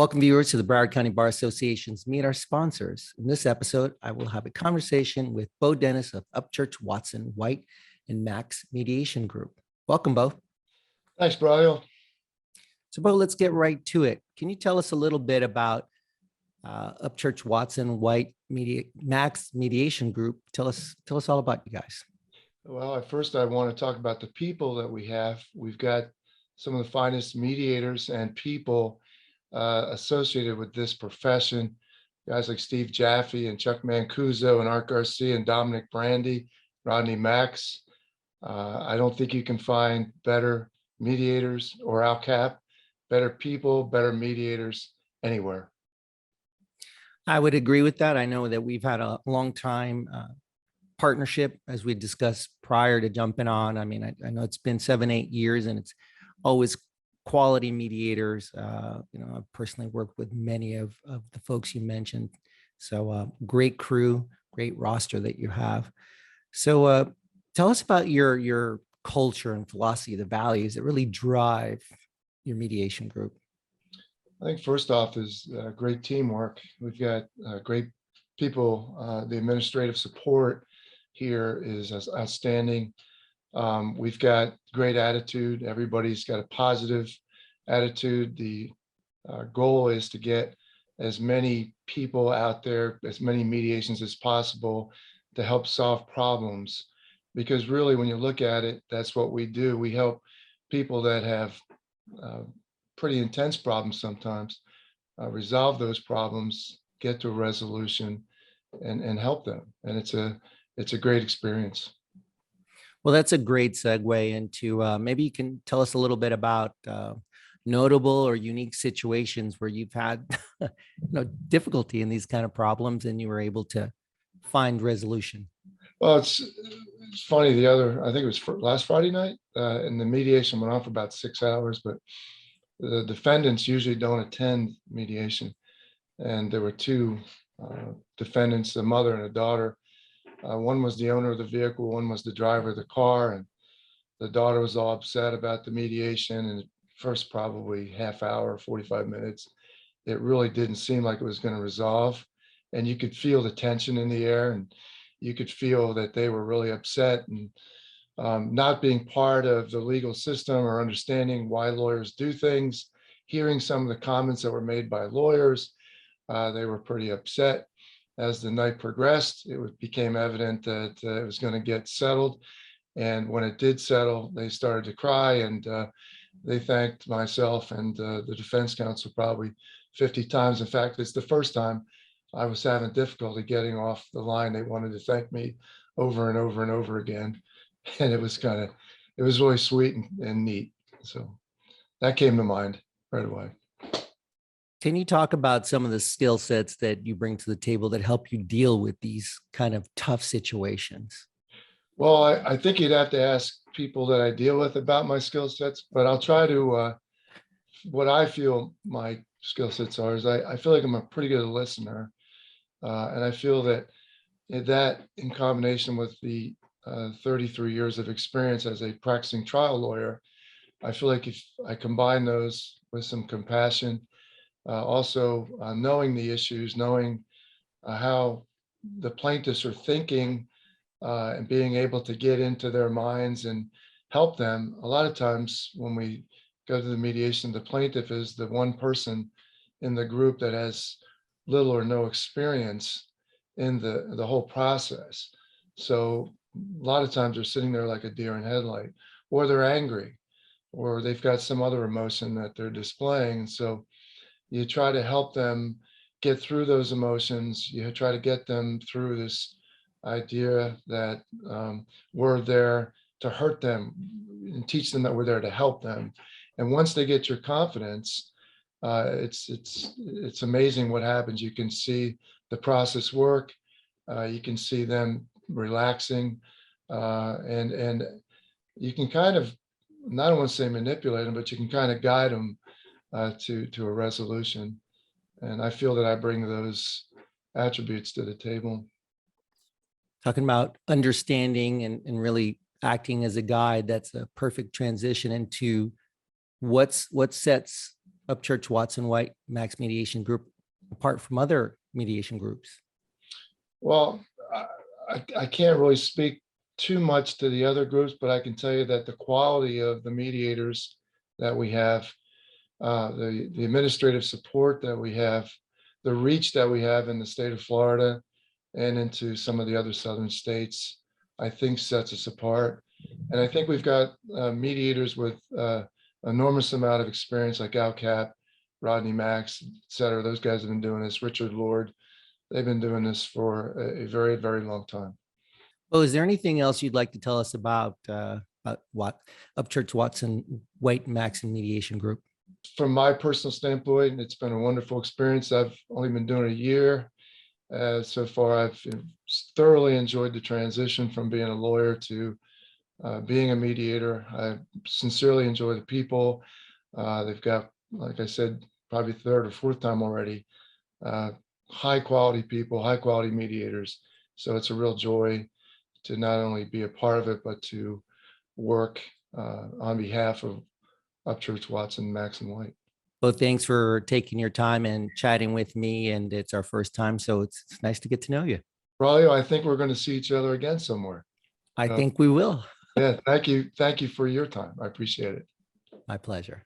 Welcome, viewers, to the Broward County Bar Association's Meet Our Sponsors. In this episode, I will have a conversation with Bo Dennis of Upchurch, Watson, White, and Max Mediation Group. Welcome, Bo. Thanks, Brian. So, Bo, let's get right to it. Can you tell us a little bit about Upchurch, Watson, White, Max Mediation Group? Tell us all about you guys. Well, at first, I want to talk about the people that we have. We've got some of the finest mediators and people associated with this profession. Guys like Steve Jaffe and Chuck Mancuso and Art Garcia and Dominic Brandy, Rodney Max. I don't think you can find better mediators or ALCAP, better people, better mediators anywhere. I would agree with that. I know that we've had a long time partnership, as we discussed prior to jumping on. I mean, I know it's been 7-8 years, and it's always quality mediators. I've personally worked with many of the folks you mentioned. So great crew, great roster that you have. So tell us about your culture and philosophy, the values that really drive your mediation group. I think first off is great teamwork. We've got great people. The administrative support here is outstanding. We've got great attitude. Everybody's got a positive attitude. The goal is to get as many people out there, as many mediations as possible to help solve problems. Because really, when you look at it, that's what we do. We help people that have pretty intense problems sometimes, resolve those problems, get to a resolution, and help them. And it's a great experience. Well, that's a great segue into maybe you can tell us a little bit about notable or unique situations where you've had difficulty in these kind of problems and you were able to find resolution. Well, it's funny. I think it was last Friday night, and the mediation went on for about 6 hours, but the defendants usually don't attend mediation. And there were two defendants, a mother and a daughter. One was the owner of the vehicle, one was the driver of the car, and the daughter was all upset about the mediation. And first probably half hour, 45 minutes, it really didn't seem like it was going to resolve. And you could feel the tension in the air, and you could feel that they were really upset. And not being part of the legal system or understanding why lawyers do things, hearing some of the comments that were made by lawyers, they were pretty upset. As the night progressed, it became evident that it was going to get settled. And when it did settle, they started to cry, and they thanked myself and the defense counsel probably 50 times. In fact, it's the first time I was having difficulty getting off the line. They wanted to thank me over and over and over again. And it was really sweet and neat. So that came to mind right away. Can you talk about some of the skill sets that you bring to the table that help you deal with these kind of tough situations? Well, I think you'd have to ask people that I deal with about my skill sets, but I'll try to, what I feel my skill sets are is I feel like I'm a pretty good listener. And I feel that in combination with the 33 years of experience as a practicing trial lawyer, I feel like if I combine those with some compassion, also knowing the issues, knowing how the plaintiffs are thinking, and being able to get into their minds and help them. A lot of times when we go to the mediation, the plaintiff is the one person in the group that has little or no experience in the whole process. So a lot of times they're sitting there like a deer in headlight, or they're angry, or they've got some other emotion that they're displaying. And so you try to help them get through those emotions. You try to get them through this idea that we're there to hurt them and teach them that we're there to help them. And once they get your confidence, it's amazing what happens. You can see the process work. You can see them relaxing, and you can kind of, not want to say manipulate them, but you can kind of guide them to a resolution. And I feel that I bring those attributes to the table. Talking about understanding and really acting as a guide, that's a perfect transition into what sets Upchurch Watson White Max Mediation Group apart from other mediation groups? Well, I can't really speak too much to the other groups, but I can tell you that the quality of the mediators that we have, the administrative support that we have, the reach that we have in the state of Florida and into some of the other southern states, I think sets us apart. And I think we've got mediators with enormous amount of experience like Al Cap, Rodney Max, et cetera. Those guys have been doing this. Richard Lord, they've been doing this for a very, very long time. Well, is there anything else you'd like to tell us about what Upchurch Watson White Max and Mediation Group? From my personal standpoint, it's been a wonderful experience. I've only been doing a year. So far, I've thoroughly enjoyed the transition from being a lawyer to being a mediator. I sincerely enjoy the people. They've got, like I said, probably third or fourth time already, high quality people, high quality mediators. So it's a real joy to not only be a part of it, but to work on behalf of Upchurch Watson, Max and White. Well, thanks for taking your time and chatting with me. And it's our first time, so it's nice to get to know you. Braulio, I think we're going to see each other again somewhere. I think we will. Yeah, thank you. Thank you for your time. I appreciate it. My pleasure.